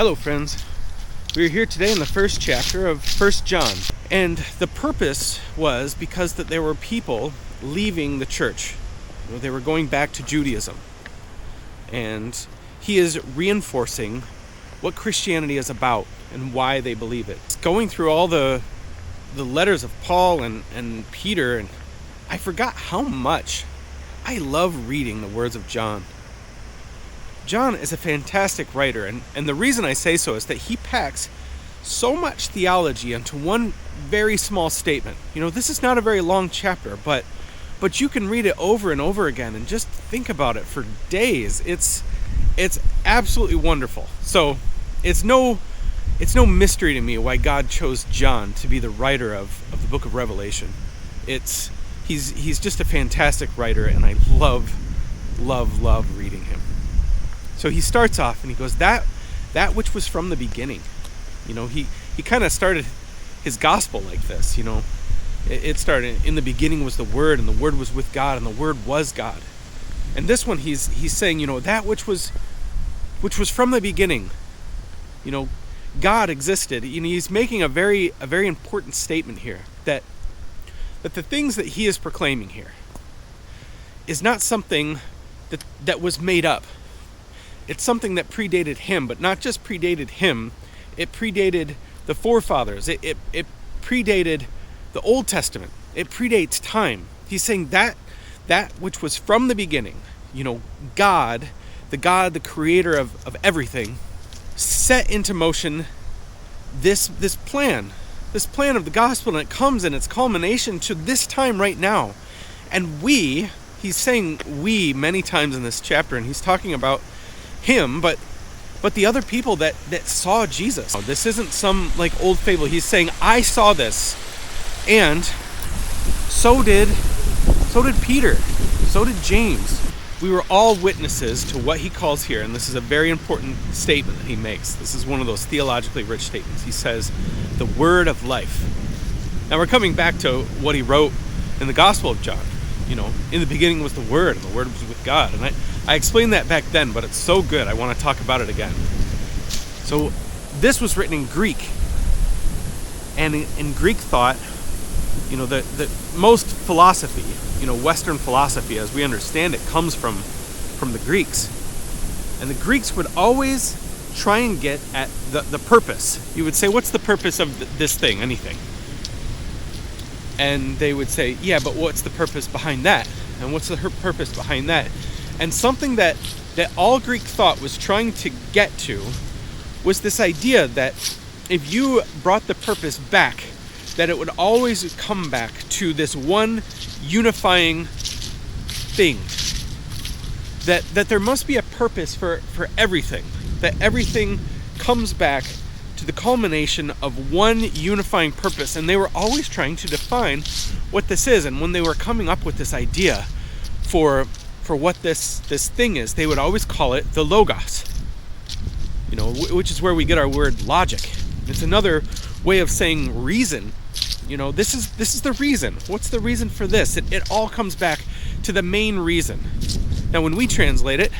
Hello friends, we're here today in the first chapter of 1 John, and the purpose was because that there were people leaving the church. They were going back to Judaism, and he is reinforcing what Christianity is about and why they believe it. It's going through all the letters of Paul and Peter, and I forgot how much I love reading the words of John. John is a fantastic writer, and the reason I say so is that he packs so much theology into one very small statement. This is not a very long chapter, but you can read it over and over again and just think about it for days. It's absolutely wonderful. So it's no mystery to me why God chose John to be the writer of the book of Revelation. He's just a fantastic writer, and I love reading him. So he starts off and he goes, that which was from the beginning. He kind of started his gospel like this. It started, in the beginning was the Word, and the Word was with God, and the Word was God. And this one he's saying, that which was from the beginning. God existed. He's making a very important statement here, that the things that he is proclaiming here is not something that was made up. It's something that predated him, but not just predated him. It predated the forefathers. It predated the Old Testament. It predates time. He's saying that which was from the beginning, God, the creator of everything, set into motion this plan of the gospel, and it comes in its culmination to this time right now. And he's saying we many times in this chapter, and he's talking about him, but the other people that saw Jesus. This isn't some old fable. He's saying, I saw this, and so did Peter, so did James. We were all witnesses to what he calls here, and this is a very important statement that he makes. This is one of those theologically rich statements. He says, the word of life. Now we're coming back to what he wrote in the Gospel of John. In the beginning was the Word, and the Word was with God. And I explained that back then, but it's so good, I want to talk about it again. So this was written in Greek. And in Greek thought, the most philosophy, Western philosophy as we understand it, comes from the Greeks. And the Greeks would always try and get at the purpose. You would say, what's the purpose of this thing, anything? And they would say, yeah, but what's the purpose behind that? And what's the purpose behind that? And something that all Greek thought was trying to get to was this idea that if you brought the purpose back, that it would always come back to this one unifying thing. That there must be a purpose for everything. That everything comes back to the culmination of one unifying purpose. And they were always trying to define what this is. And when they were coming up with this idea for what this thing is, they would always call it the logos, which is where we get our word logic. It's another way of saying reason. This is the reason. What's the reason for this? It all comes back to the main reason. Now when we translate it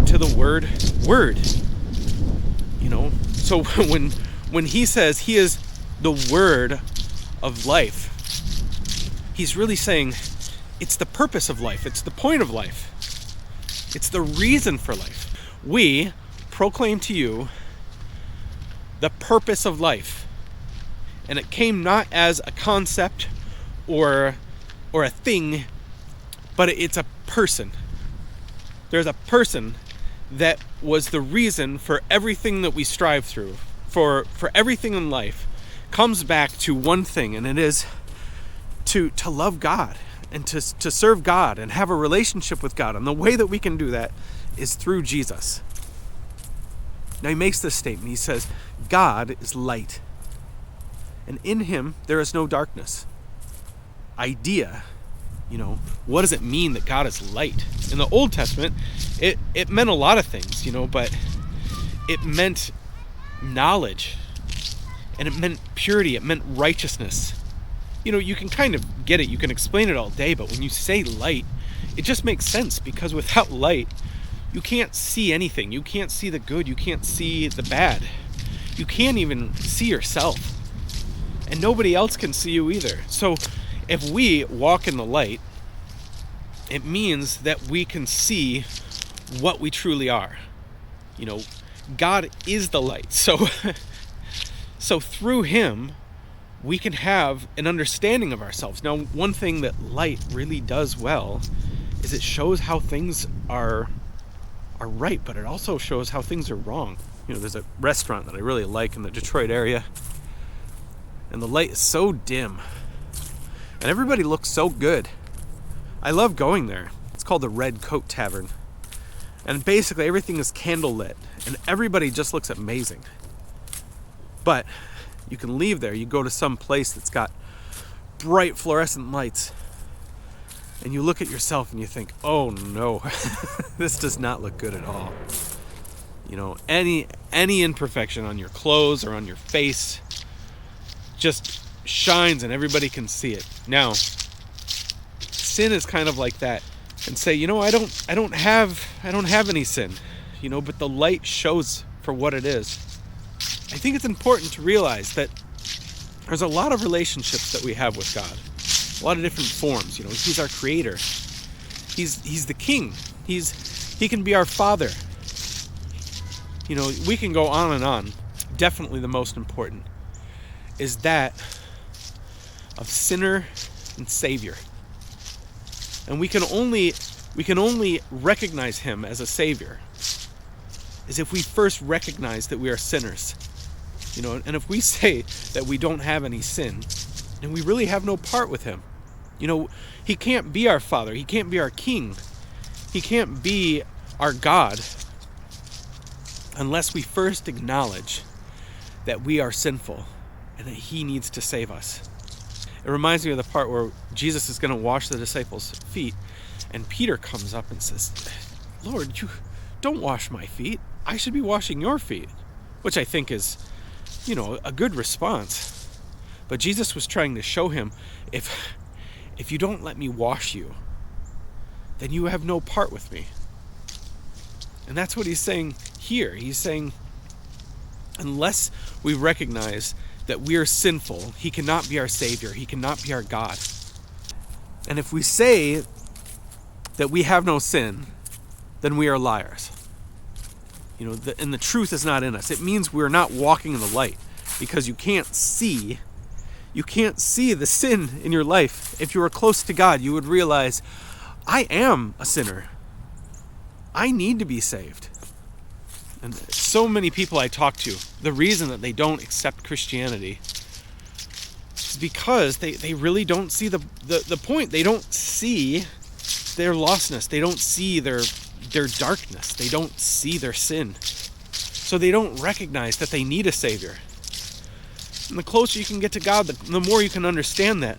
to the word. So when he says he is the word of life, he's really saying it's the purpose of life. It's the point of life. It's the reason for life. We proclaim to you the purpose of life. And it came not as a concept or a thing, but it's a person. There's a person that was the reason for everything that we strive through, for everything in life, comes back to one thing, and it is to love God and to serve God and have a relationship with God. And the way that we can do that is through Jesus. Now he makes this statement. He says, God is light, and in him there is no darkness. Idea, what does it mean that God is light? In the Old Testament, it meant a lot of things, but it meant knowledge, and it meant purity, it meant righteousness. You can kind of get it, you can explain it all day, but when you say light, it just makes sense, because without light, you can't see anything. You can't see the good. You can't see the bad. You can't even see yourself. And nobody else can see you either. So if we walk in the light, it means that we can see what we truly are. God is the light. So through him, we can have an understanding of ourselves. Now, one thing that light really does well is it shows how things are right, but it also shows how things are wrong. There's a restaurant that I really like in the Detroit area, and the light is so dim, and everybody looks so good. I love going there. It's called the Red Coat Tavern, and basically everything is candle lit, and everybody just looks amazing. But you can leave there, you go to some place that's got bright fluorescent lights, and you look at yourself and you think, oh no, this does not look good at all. Any imperfection on your clothes or on your face just shines and everybody can see it. Now, sin is kind of like that. And say, I don't have any sin, but the light shows for what it is. I think it's important to realize that there's a lot of relationships that we have with God. A lot of different forms. He's our creator. He's the king. He can be our father. We can go on and on. Definitely the most important is that of sinner and savior. And we can only recognize him as a savior is if we first recognize that we are sinners. And if we say that we don't have any sin, then we really have no part with him. He can't be our father. He can't be our king. He can't be our God unless we first acknowledge that we are sinful and that he needs to save us. It reminds me of the part where Jesus is going to wash the disciples' feet, and Peter comes up and says, Lord, you don't wash my feet. I should be washing your feet, which I think is, a good response. But Jesus was trying to show him, if you don't let me wash you, then you have no part with me. And that's what he's saying here. He's saying, unless we recognize that we are sinful, he cannot be our Savior. He cannot be our God. And if we say that we have no sin, then we are liars. And the truth is not in us. It means we're not walking in the light, because you can't see the sin in your life. If you were close to God, you would realize, I am a sinner. I need to be saved. And so many people I talk to, the reason that they don't accept Christianity is because they really don't see the point. They don't see their lostness. They don't see their darkness. They don't see their sin. So they don't recognize that they need a Savior. And the closer you can get to God, the more you can understand that.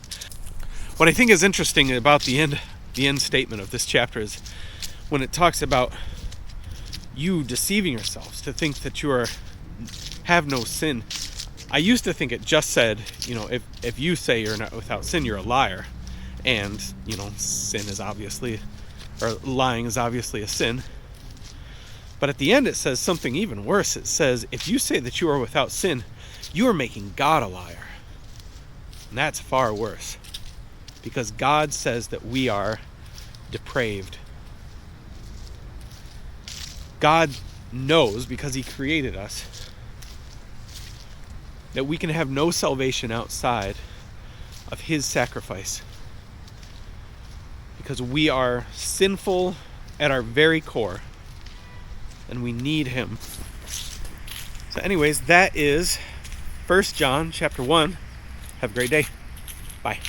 What I think is interesting about the end statement of this chapter is when it talks about you deceiving yourselves to think that you have no sin. I used to think it just said, if you say you're not without sin, you're a liar. And, sin is obviously, or lying is obviously a sin. But at the end it says something even worse. It says, if you say that you are without sin, you are making God a liar. And that's far worse. Because God says that we are depraved. God knows, because he created us, that we can have no salvation outside of his sacrifice. Because we are sinful at our very core, and we need him. So anyways, that is 1 John chapter 1. Have a great day. Bye.